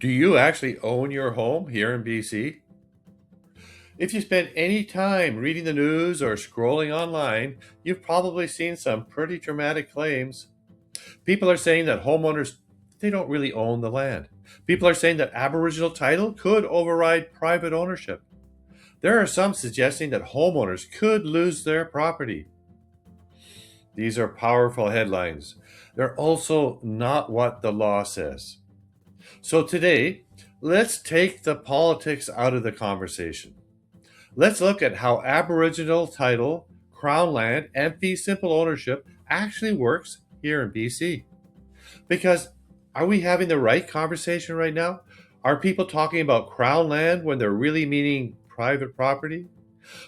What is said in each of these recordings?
Do you actually own your home here in BC? If you spend any time reading the news or scrolling online, you've probably seen some pretty dramatic claims. People are saying that homeowners they don't really own the land. People are saying that Aboriginal title could override private ownership. There are some suggesting that homeowners could lose their property. These are powerful headlines. They're also not what the law says. So today, let's take the politics out of the conversation. Let's look at how Aboriginal title, Crown land, and fee simple ownership actually works here in BC. Because are we having the right conversation right now? Are people talking about Crown land when they're really meaning private property?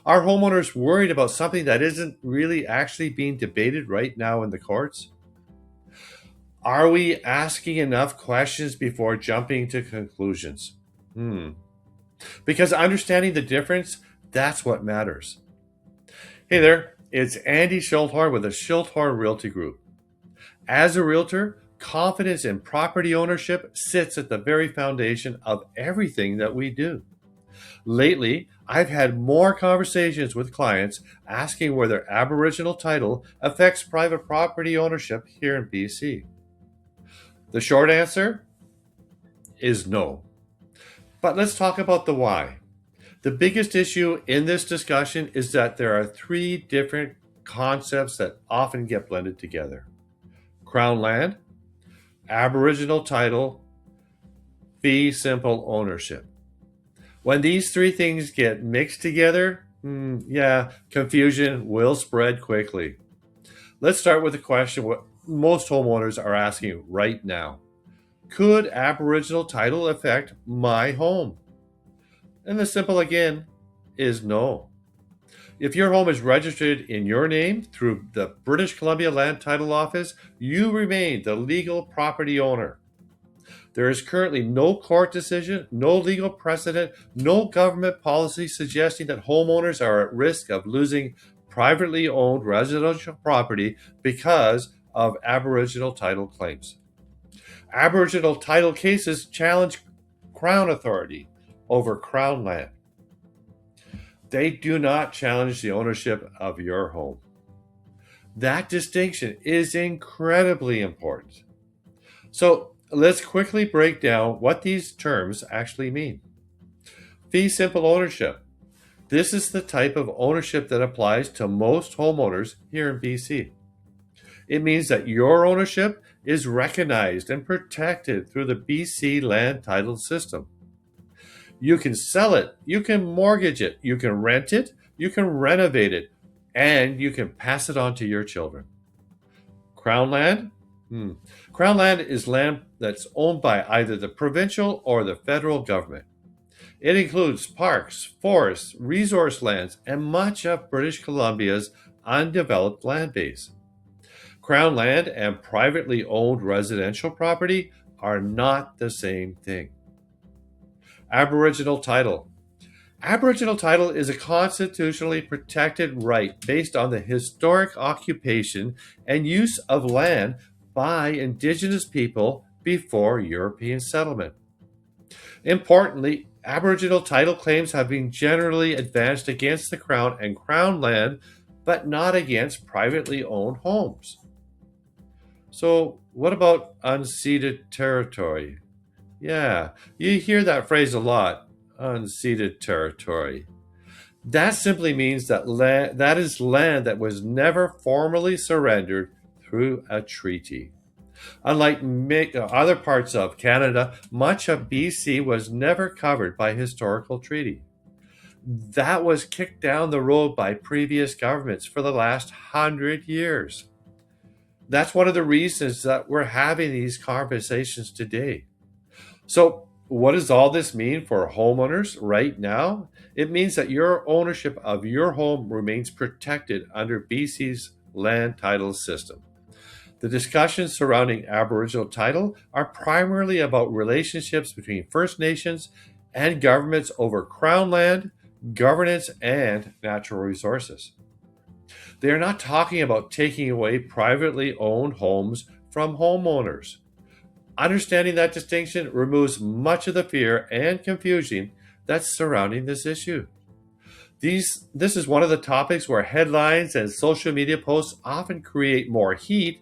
Are homeowners worried about something that isn't really actually being debated right now in the courts? Are we asking enough questions before jumping to conclusions? Because understanding the difference, that's what matters. Hey there, it's Andy Schulthorn with the Schulthorn Realty Group. As a realtor, confidence in property ownership sits at the very foundation of everything that we do. Lately, I've had more conversations with clients asking whether Aboriginal title affects private property ownership here in BC. The short answer is no. But let's talk about the why. The biggest issue in this discussion is that there are three different concepts that often get blended together: Crown land, Aboriginal title, fee simple ownership. When these three things get mixed together, confusion will spread quickly. Let's start with the question what most homeowners are asking right now. Could Aboriginal title affect my home? And the simple again is no. If your home is registered in your name through the British Columbia Land Title Office, you remain the legal property owner. There is currently no court decision, no legal precedent, no government policy suggesting that homeowners are at risk of losing privately owned residential property because of Aboriginal title claims. Aboriginal title cases challenge Crown authority over Crown land. They do not challenge the ownership of your home. That distinction is incredibly important. So let's quickly break down what these terms actually mean. Fee simple ownership. This is the type of ownership that applies to most homeowners here in BC. It means that your ownership is recognized and protected through the BC land title system. You can sell it, you can mortgage it, you can rent it, you can renovate it, and you can pass it on to your children. Crown land? Crown land is land that's owned by either the provincial or the federal government. It includes parks, forests, resource lands, and much of British Columbia's undeveloped land base. Crown land and privately owned residential property are not the same thing. Aboriginal title. Aboriginal title is a constitutionally protected right based on the historic occupation and use of land by Indigenous people before European settlement. Importantly, Aboriginal title claims have been generally advanced against the Crown and Crown land, but not against privately owned homes. So, what about unceded territory? Yeah, you hear that phrase a lot, unceded territory. That simply means that is land that was never formally surrendered through a treaty. Unlike other parts of Canada, much of BC was never covered by historical treaty. That was kicked down the road by previous governments for the last 100 years. That's one of the reasons that we're having these conversations today. So, what does all this mean for homeowners right now? It means that your ownership of your home remains protected under BC's land title system. The discussions surrounding Aboriginal title are primarily about relationships between First Nations and governments over Crown land, governance, and natural resources. They are not talking about taking away privately owned homes from homeowners. Understanding that distinction removes much of the fear and confusion that's surrounding this issue. This is one of the topics where headlines and social media posts often create more heat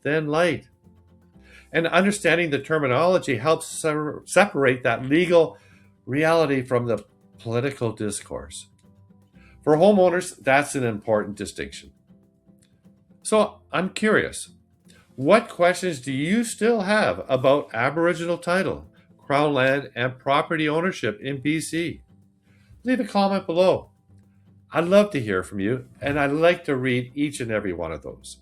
than light. And understanding the terminology helps separate that legal reality from the political discourse. For homeowners, that's an important distinction. So I'm curious, what questions do you still have about Aboriginal title, Crown land, and property ownership in BC? Leave a comment below. I'd love to hear from you, and I'd like to read each and every one of those.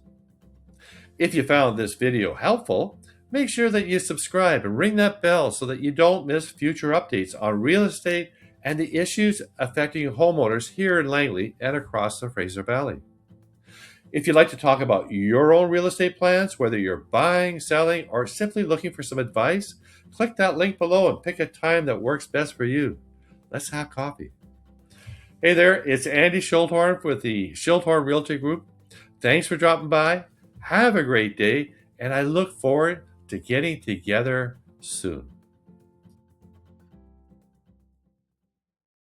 If you found this video helpful, make sure that you subscribe and ring that bell so that you don't miss future updates on real estate and the issues affecting homeowners here in Langley and across the Fraser Valley. If you'd like to talk about your own real estate plans, whether you're buying, selling, or simply looking for some advice, click that link below and pick a time that works best for you. Let's have coffee. Hey there, it's Andy Tsilhqot'in with the Tsilhqot'in Realty Group. Thanks for dropping by. Have a great day, and I look forward to getting together soon.